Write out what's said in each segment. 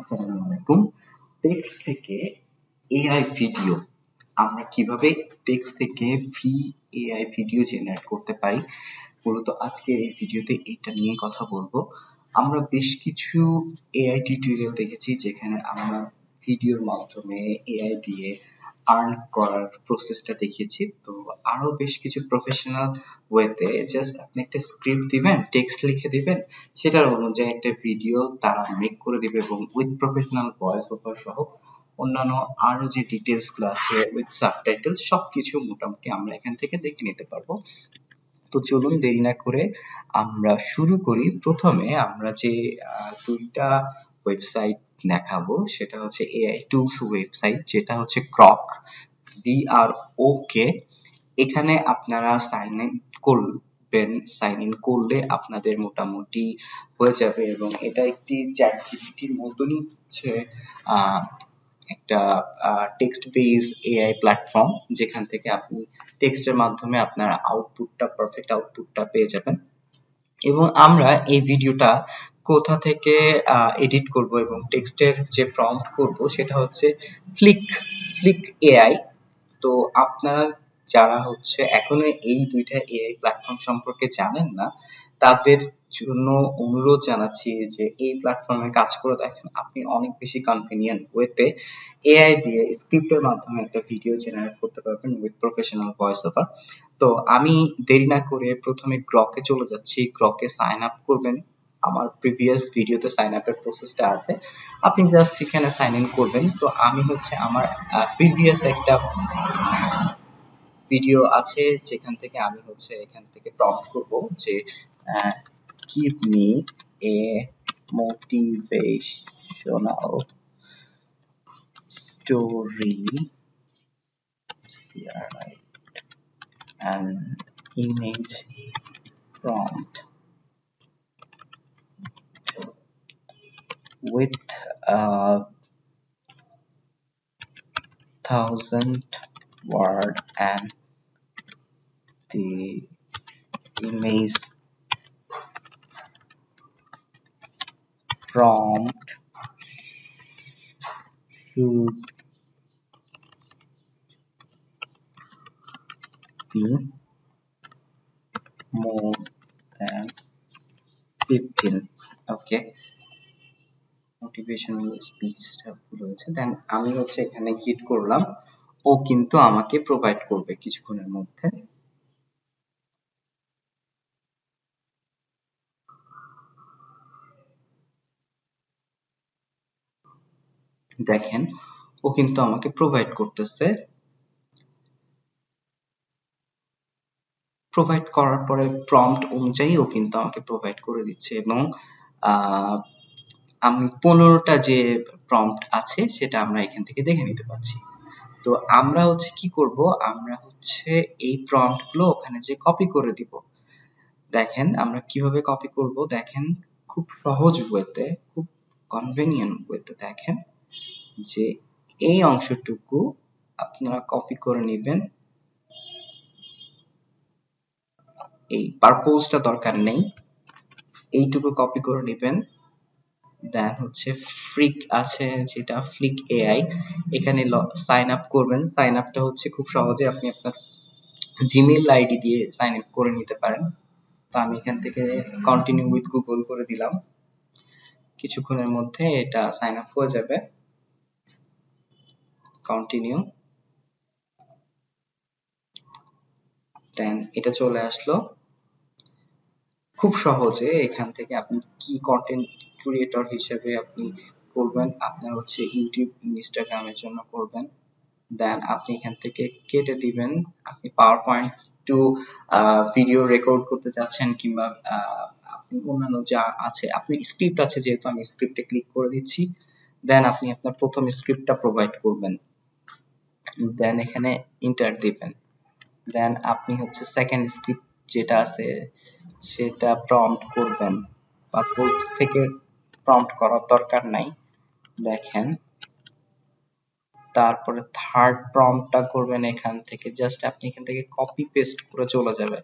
আসসালামু আলাইকুম। টেক্সট থেকে এআই ভিডিও আমরা কিভাবে টেক্সট থেকে ফ্রি এআই ভিডিও জেনারেট করতে পারি, মূলত আজকের এই ভিডিওতে এটা নিয়ে কথা বলবো। আমরা বেশ কিছু এআই টিউটোরিয়াল দেখেছি যেখানে আমরা ভিডিওর মাধ্যমে এআই দিয়ে আর্ন করার প্রসেসটা দেখিয়েছি। তো আরো বেশ কিছু প্রফেশনাল ওয়েতে জাস্ট আপনি একটা স্ক্রিপ্ট দিবেন, টেক্সট লিখে দিবেন, সেটার অনুযায়ী একটা ভিডিও তারা মেক করে দিবে এবং উইথ প্রফেশনাল ভয়েস ওভার সহ অন্যান্য আরো যে ডিটেলস গুলো আছে উইথ সাবটাইটেলস সবকিছু মোটামুটি আমরা এখান থেকে দেখে নিতে পারবো। তো চলুন দেরি না করে আমরা শুরু করি। প্রথমে আমরা যে দুইটা ওয়েবসাইট দেখাবো সেটা হচ্ছে এআই টুলস ওয়েবসাইট, যেটা হচ্ছে গ্রক, GROK। এখানে আপনারা সাইন ইন করবেন, সাইন ইন করলে আপনাদের মোটামুটি হয়ে যাবে এবং এটা একটি চ্যাট জিপিটির মতনই হচ্ছে একটা টেক্সট বেস এআই প্ল্যাটফর্ম, যেখান থেকে আপনি টেক্সটের মাধ্যমে আপনার আউটপুটটা, পারফেক্ট আউটপুটটা পেয়ে যাবেন। এবং আমরা এই ভিডিওটা কোথা থেকে এডিট করব এবং টেক্সটের যে প্রম্পট করব সেটা হচ্ছে ফ্লিক এআই। তো আপনারা যারা হচ্ছে এখনো এই দুইটা এআই প্ল্যাটফর্ম সম্পর্কে জানেন না, তাদের জন্য অনুরোধ জানাচ্ছি যে এই প্ল্যাটফর্মে কাজ করে দেখেন। আপনি অনেক বেশি কনভিনিয়েন্ট ওয়েতে এআই দিয়ে স্ক্রিপ্টের মাধ্যমে একটা ভিডিও জেনারেট করতে পারবেন উইথ প্রফেশনাল ভয়েস ওভার। তো আমি দেরি না করে প্রথমে গ্রকে চলে যাচ্ছি। গ্রকে সাইন আপ করবেন। আমার প্রিভিয়াস ভিডিওতে সাইন আপের প্রসেসটা আছে, আপনি জাস্ট এখানে সাইন ইন করবেন। তো আমি হচ্ছে আমার প্রিভিয়াস একটা ভিডিও আছে যেখান থেকে আমি হচ্ছে এখান থেকে প্রম্পট করব যে give me a motivational story, an image prompt with 1,000 word and the image prompt should be more than 15. Okay, motivational স্পিচটা ভুল হয়েছে। দেন আমি হচ্ছে এখানে হিট করলাম, ও কিন্তু আমাকে প্রোভাইড করবে কিছুক্ষণের মধ্যে। দেখেন ও কিন্তু আমাকে প্রোভাইড করতেছে। প্রোভাইড করার পরে প্রম্পট অনুযায়ী ও কিন্তু আমাকে প্রোভাইড করে দিচ্ছে এবং আমি 15টা যে প্রম্পট আছে সেটা আমরা এখান থেকে দেখে নিতে পারছি। তো আমরা হচ্ছে কি করব, আমরা হচ্ছে এই প্রম্পট গুলো ওখানে যে কপি করে দিব। দেখেন আমরা কিভাবে কপি করব, দেখেন খুব সহজ ওয়েতে, খুব কনভেনিয়েন্ট ওয়েতে। দেখেন যে এই অংশটুকু আপনারা কপি করে নেবেন, এই পারপোজটা দরকার নেই, এইটুকু কপি করে নেবেন। দেন হচ্ছে ফ্লিক আছে যেটা ফ্লিক এআই, এখানে সাইন আপ করবেন। সাইন আপটা হচ্ছে খুব সহজে আপনি আপনার জিমেইল আইডি দিয়ে সাইন আপ করে নিতে পারেন। তো আমি এখান থেকে কন্টিনিউ উইথ গুগল করে দিলাম, কিছুক্ষণের মধ্যে এটা সাইন আপ হয়ে যাবে। কন্টিনিউ, দেন এটা চলে আসলো। খুব সহজে এখান থেকে আপনি কি কন্টেন্ট ক্রিয়েটর হিসেবে আপনি করবেন, আপনার হচ্ছে ইউটিউব, ইনস্টাগ্রামের জন্য করবেন, দেন আপনি এখান থেকে কেটে দিবেন। আপনি PowerPoint to video record করতে চাচ্ছেন কিংবা আপনি অন্যান্য যা আছে, আপনি স্ক্রিপ্ট আছে যেহেতু আমি স্ক্রিপ্টে ক্লিক করে দিচ্ছি। দেন আপনি আপনার প্রথম স্ক্রিপ্টটা প্রোভাইড করবেন, দেন এখানে ইন্টার দিবেন। দেন আপনি হচ্ছে সেকেন্ড স্ক্রিপ্ট যেটা আছে সেটা প্রম্পট করবেন, পারপোজ থেকে প্রম্পট করার দরকার নাই। দেখেন তারপরে থার্ড প্রম্পটটা করবেন এখান থেকে, জাস্ট আপনি এখান থেকে কপি পেস্ট করে চলে যাবে,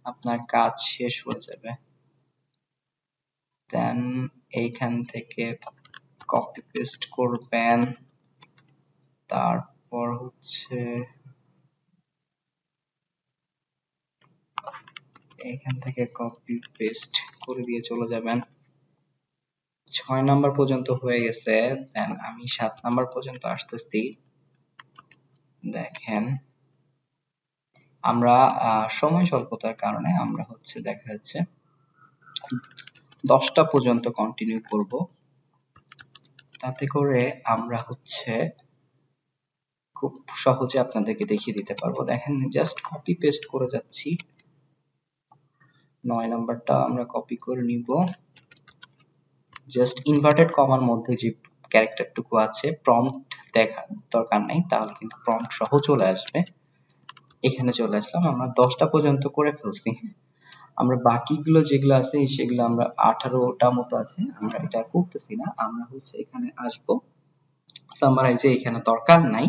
আপনার কাজ শেষ হয়ে যাবে। দেন এইখান থেকে কপি পেস্ট করবেন, তারপর হচ্ছে এখান থেকে কপি পেস্ট করে দিয়ে চলে যাবেন। 6 নাম্বার পর্যন্ত হয়ে গেছে, দেন আমি 7 নাম্বার পর্যন্ত আসতেছি। দেখেন আমরা সময় স্বল্পতার কারণে আমরা হচ্ছে দেখা যাচ্ছে 10টা পর্যন্ত কন্টিনিউ করব, তাতে করে আমরা হচ্ছে খুব সহজে আপনাদেরকে দেখিয়ে দিতে পারবো। দেখেন জাস্ট কপি পেস্ট করে যাচ্ছি। 9 নাম্বারটা আমরা কপি করে নিব, জাস্ট ইনভার্টেড কমার মধ্যে যে ক্যারেক্টারটুকু আছে প্রম্পট দেখার দরকার নাই, তাহলে কিন্তু প্রম্পট সহ চলে আসবে। এখানে চলে আসলাম, আমরা 10টা পর্যন্ত করে ফেলছি। আমরা বাকিগুলো যেগুলো আছে সেগুলো আমরা 18টা মতো আছে, আমরা এটা করতেছি না। আমরা হচ্ছে এখানে আসবো, সামারাইজে এখানে দরকার নাই,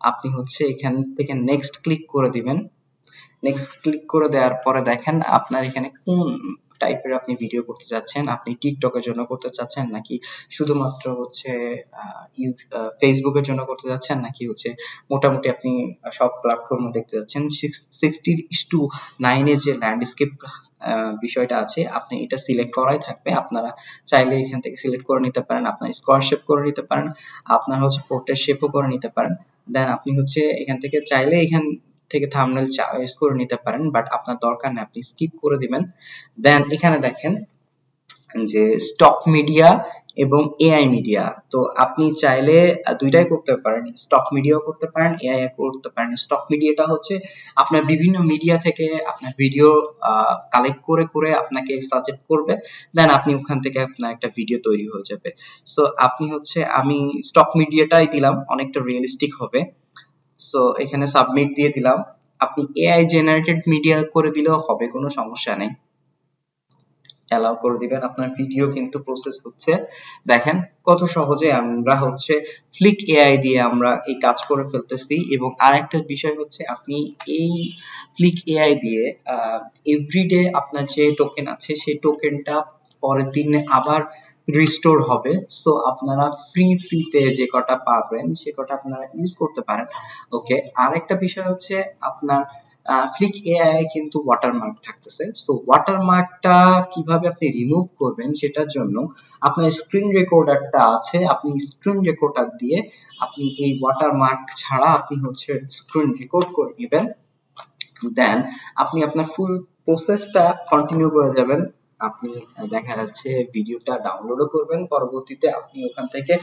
আপনি হচ্ছে এখান থেকে নেক্সট ক্লিক করে দিবেন। নেক্সট ক্লিক করে দেওয়ার পরে দেখেন আপনার এখানে কোন টাইপের আপনি ভিডিও করতে চাচ্ছেন, আপনি টিকটকের জন্য করতে চাচ্ছেন নাকি শুধুমাত্র হচ্ছে ফেসবুকের জন্য করতে চাচ্ছেন, নাকি হচ্ছে মোটামুটি আপনি সব প্ল্যাটফর্মে দেখতে যাচ্ছেন। 60:9 এর যে ল্যান্ডস্কেপ বিষয়টা আছে আপনি এটা সিলেক্ট করাই থাকবে। আপনারা চাইলে এখান থেকে সিলেক্ট করে নিতে পারেন, আপনার স্কোয়ার শেপ করে নিতে পারেন, আপনার হচ্ছে পোর্ট্রেট শেপও করে নিতে পারেন। দেন আপনি হচ্ছে এখান থেকে চাইলে এখান থেকে থাম্বনেল চয়েস করে নিতে পারেন, বাট আপনার দরকার নেই, আপনি স্কিপ করে দিবেন। দেন এখানে দেখেন যে স্টক মিডিয়া এবং এআই মিডিয়া, তো আপনি চাইলে দুইটাই করতে পারেন, স্টক মিডিয়াও করতে পারেন, এআই করতে পারেন। স্টক মিডিয়াটা হচ্ছে আপনার বিভিন্ন মিডিয়া থেকে আপনার ভিডিও কালেক্ট করে করে আপনাকে সাজেস্ট করবে, দেন আপনি ওখান থেকে আপনার একটা ভিডিও তৈরি হয়ে যাবে। সো আপনি হচ্ছে আমি স্টক মিডিয়াটাই দিলাম, অনেকটা রিয়েলিস্টিক হবে। সো এখানে সাবমিট দিয়ে দিলাম। আপনি এআই জেনারেটেড মিডিয়া করে দিলেও হবে, কোনো সমস্যা নেই, অ্যালাউ করে দিবেন। আপনার ভিডিও কিন্তু প্রসেস হচ্ছে, দেখেন কত সহজে আমরা হচ্ছে ফ্লিক এআই দিয়ে আমরা এই কাজ করে ফেলতেছি। এবং আরেকটা বিষয় হচ্ছে আপনি এই ফ্লিক এআই দিয়ে এভরিডে আপনার যে টোকেন আছে সেই টোকেনটা পরের দিনে আবার রিস্টোর হবে। সো আপনারা ফ্রিতে যে কটা পাবেন সে কটা আপনারা ইউজ করতে পারেন। ওকে, আরেকটা বিষয় হচ্ছে আপনার ফ্লিক এআই কিন্তু ওয়াটারমার্ক থাকতেছে। সো ওয়াটারমার্কটা কিভাবে আপনি রিমুভ করবেন সেটার জন্য আপনার স্ক্রিন রেকর্ডারটা আছে, আপনি স্ক্রিন রেকর্ডার দিয়ে আপনি এই ওয়াটারমার্ক ছাড়া আপনি হচ্ছে স্ক্রিন রেকর্ড করে নেবেন। দেন আপনি আপনার ফুল প্রসেসটা কন্টিনিউ করে যাবেন। আপনি দেখা যাচ্ছে ভিডিওটা ডাউনলোডও করবেন, পরবর্তীতে আপনি ওখান থেকে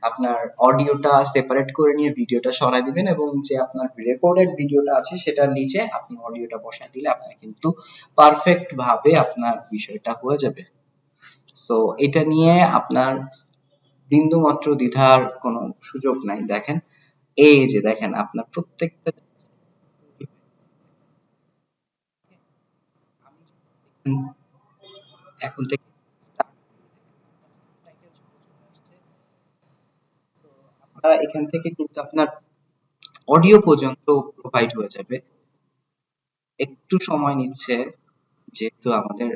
আপনার অডিওটা সেপারেট করে নিয়ে ভিডিওটা সরাই দিবেন, এবং যে আপনার রেকর্ডেড ভিডিওটা আছে সেটার নিচে আপনি অডিওটা বসায় দিলে আপনার কিন্তু পারফেক্ট ভাবে আপনার বিষয়টা হয়ে যাবে। সো এটা নিয়ে আপনার বিন্দু মাত্র দ্বিধার কোনো সুযোগ নাই। দেখেন এই যে দেখেন আপনার প্রত্যেকটা এখন থেকে আপনারা এখান থেকে কিন্তু আপনার অডিও পর্যন্ত প্রোভাইড হয়ে যাবে। একটু সময় নিচ্ছে যেহেতু আমাদের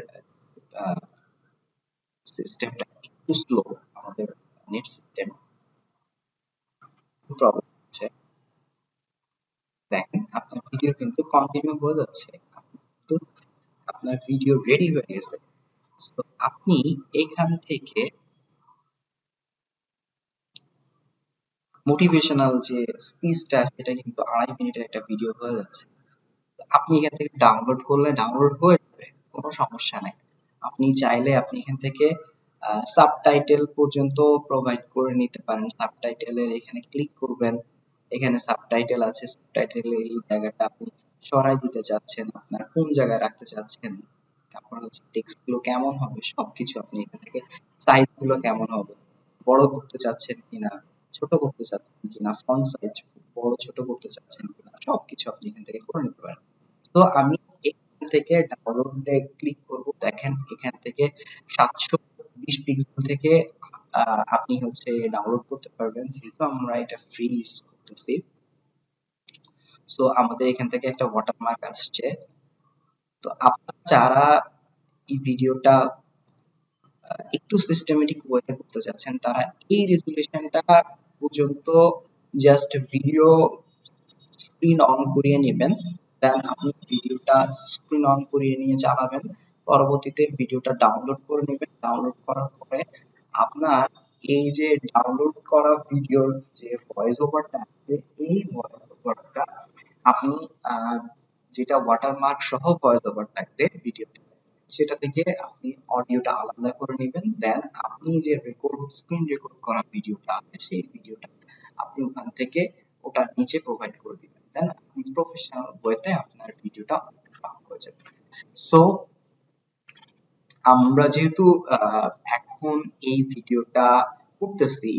সিস্টেমটা একটু স্লো, আমাদের নেট সিস্টেম প্রবলেম হচ্ছে। দেখেন আপনার ভিডিও কিন্তু কন্টিনিউ হয়ে যাচ্ছে, কিন্তু আপনার ভিডিও রেডি হয়ে গেছে। তো আপনি এখান থেকে মোটিভেশনাল যে স্পিচটা সেটা কিন্তু 2.5 মিনিটের একটা ভিডিও হয়ে যাচ্ছে। আপনি এখান থেকে ডাউনলোড করলে ডাউনলোড হয়ে যাবে, কোনো সমস্যা নাই। আপনি চাইলে আপনি এখান থেকে সাবটাইটেল পর্যন্ত প্রোভাইড করে নিতে পারেন। সাবটাইটেলের এখানে ক্লিক করবেন, এখানে সাবটাইটেল আছে, সাবটাইটেলের এই জায়গাটা আপনি সরাই দিতে চাচ্ছেন, আপনার কোন জায়গায় রাখতে চাচ্ছেন, তারপর হচ্ছে টেক্সট গুলো কেমন হবে সবকিছু আপনি এখান থেকে, সাইজ গুলো কেমন হবে, বড় করতে চাচ্ছেন কিনা, ছোট করতে চাচ্ছেন কিনা, ফন্ট সাইজ বড় ছোট করতে চাচ্ছেন কিনা, সবকিছু আপনি এখান থেকে করে নিতে পারেন। তো আমি এখান থেকে ডাউনলোডে ক্লিক করব। দেখেন এখান থেকে 720 পিক্সেল থেকে আপনি হচ্ছে ডাউনলোড করতে পারবেন, যেহেতু আমরা এটা ফ্রি ইউজ করতেছি। সো আমাদের এখান থেকে একটা ওয়াটারমার্ক আসছে। তো আপনারা যারা এই ভিডিওটা একটু সিস্টেমেটিক ওয়েতে করতে চাচ্ছেন, তারা এই রেজুলেশনটা পর্যন্ত জাস্ট ভিডিও স্ক্রিন অন করিয়ে নেবেন, দেন আপনি ভিডিওটা স্ক্রিন অন করিয়ে নিয়ে চালাবেন, পরবর্তীতে ভিডিওটা ডাউনলোড করে নেবেন। ডাউনলোড করার পরে আপনার এই যে ডাউনলোড করা ভিডিওর যে ভয়েস ওভারটা আছে, এই ভয়েস ওভারটা আপনি যেটা ওয়াটারমার্ক সহ ভয়েস ওভার থাকবে ভিডিওতে, সেটা থেকে আপনি অডিওটা আলাদা করে নেবেন, দেন আপনি যে স্ক্রিন রেকর্ড করা ভিডিওটা আছে সেই ভিডিওটা আপনি ওখান থেকে ওটার নিচে প্রোভাইড করে দিবেন, দেন আপনি প্রফেশনাল ওয়েতে আপনার ভিডিওটা হয়ে যাবে। সো আমরা যেহেতু এখন এই ভিডিওটা করতেছি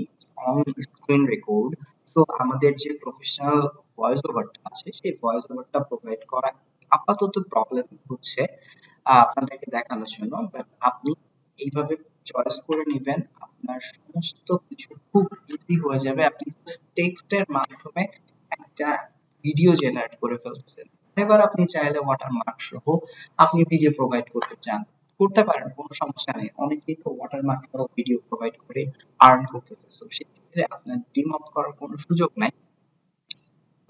অন স্ক্রিন রেকর্ড, সো আমাদের যে প্রফেশনাল ভয়েস ওভারটা আছে সেই ভয়েস ওভারটা প্রোভাইড করা আপাতত প্রবলেম হচ্ছে আপনাদেরকে দেখানোর জন্য, বাট আপনি এইভাবে চয়েস করে নেবেন, আপনার সমস্ত কিছু খুব ইজি হয়ে যাবে। আপনি টেক্সটের মাধ্যমে একটা ভিডিও জেনারেট করে ফেলতেছেন। এবার আপনি চাইলে ওয়াটারমার্ক সহ আপনি ভিডিও প্রোভাইড করতে চান, করতে পারেন, কোনো সমস্যা নেই। অনেকেই তো ওয়াটারমার্ক সহ ভিডিও প্রোভাইড করে আর্ন করতেছে, তো সেক্ষেত্রে আপনার ডিমড করার কোনো সুযোগ নাই।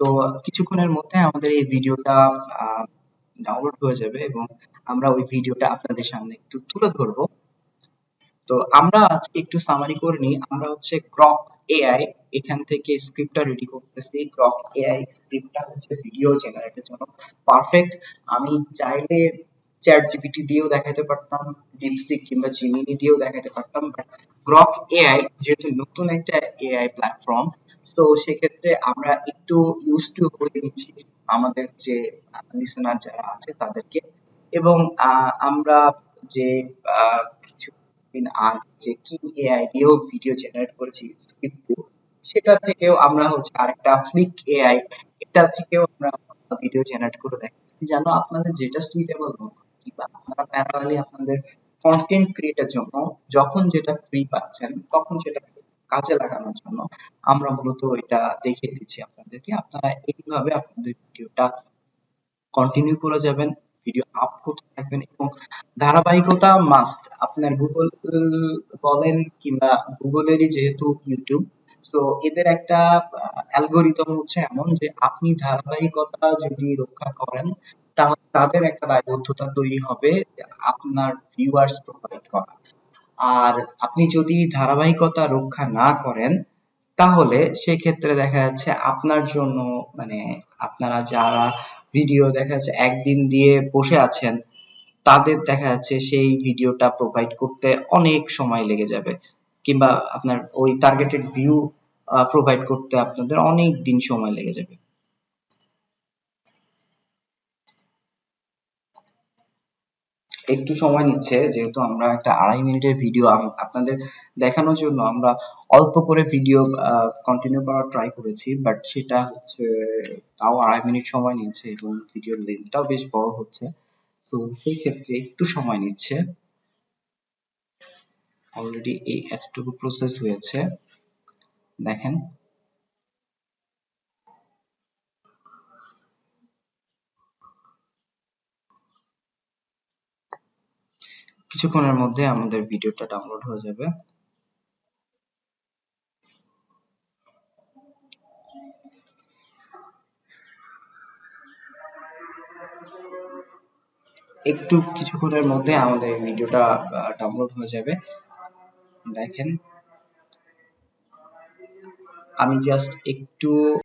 তো কিছুক্ষণের মধ্যে আমাদের এই ভিডিওটা ডাউনলোড হয়ে যাবে এবং আমরা ওই ভিডিওটা আপনাদের সামনে একটু তুলে ধরবো। তো আমরা আজকে একটু সামারি করে নিই। আমরা হচ্ছে গ্রক এআই এখান থেকে স্ক্রিপ্টটা রেডি করতেছি। গ্রক এআই স্ক্রিপ্টটা হচ্ছে ভিডিও জেনারেটের জন্য পারফেক্ট। আমি চাইলে চ্যাট জিপিটি দিয়েও দেখাতে পারতাম, ডিপসিক কিংবা জিমিনি দিয়েও দেখাতে পারতাম, বাট গ্রক এআই যেহেতু নতুন একটা এআই প্ল্যাটফর্ম, তো সেক্ষেত্রে আমরা একটু ইউজ টু হয়ে নিচ্ছি আমাদের যে লিসেনার যারা আছে তাদেরকে। এবং আমরা যে কিছুদিন আগে যে কিং এআই দিয়েও ভিডিও জেনারেট করেছি স্ক্রিপ্ট, সেটা থেকেও আমরা হচ্ছে আরেকটা ফ্লিক এআই, এটা থেকেও আমরা ভিডিও জেনারেট করে দেখাচ্ছি, যেন আপনাদের যেটা সুইটেবল মনে হয় কিংবা আপনারা প্যারালালি আপনাদের কন্টেন্ট ক্রিয়েটের জন্য যখন যেটা ফ্রি পাচ্ছেন তখন সেটা কাজে লাগানোর জন্য আমরা মূলত এটা দেখিয়ে দিচ্ছি আপনাদেরকে। আপনারা এইভাবে আপনাদের ভিডিওটা কন্টিনিউ করে যাবেন, ভিডিও আপ করতে থাকবেন এবং ধারাবাহিকতা মাস্ট। আপনার গুগল বলেন কিংবা গুগলেরই যেহেতু ইউটিউব, তো এদের একটা অ্যালগোরিদম হচ্ছে এমন যে আপনি ধারাবাহিকতা যদি রক্ষা করেন তাহলে তাদের একটা দায়বদ্ধতা তৈরি হবে যে আপনার ভিউয়ার্স প্রোভাইড করা। আর আপনি যদি ধারাবাহিকতা রক্ষা না করেন তাহলে সেক্ষেত্রে দেখা যাচ্ছে আপনার জন্য, মানে আপনারা যারা ভিডিও দেখা যাচ্ছে একদিন দিয়ে বসে আছেন তাদের দেখা যাচ্ছে সেই ভিডিওটা প্রোভাইড করতে অনেক সময় লেগে যাবে, কিংবা আপনার ওই টার্গেটেড ভিউ প্রোভাইড করতে আপনাদের অনেক দিন সময় লেগে যাবে। একটু সময় নিচ্ছে যেহেতু আমরা একটা 2.5 মিনিটের ভিডিও আপনাদের দেখানোর জন্য আমরা অল্প করে ভিডিও কন্টিনিউ করার ট্রাই করেছি, বাট সেটা হচ্ছে তাও 2.5 মিনিট সময় নিয়েছে এবং ভিডিওর লেন্থটাও বেশ বড় হচ্ছে, তো সেই ক্ষেত্রে একটু সময় নিচ্ছে। অলরেডি এই এতটুকু প্রসেস হয়েছে, দেখেন। কিছুক্ষণের মধ্যে আমাদের ভিডিওটা ডাউনলোড হয়ে যাবে। একটু কিছুক্ষণের মধ্যে আমাদের ভিডিওটা ডাউনলোড হয়ে যাবে, দেখেন। আমি জাস্ট একটু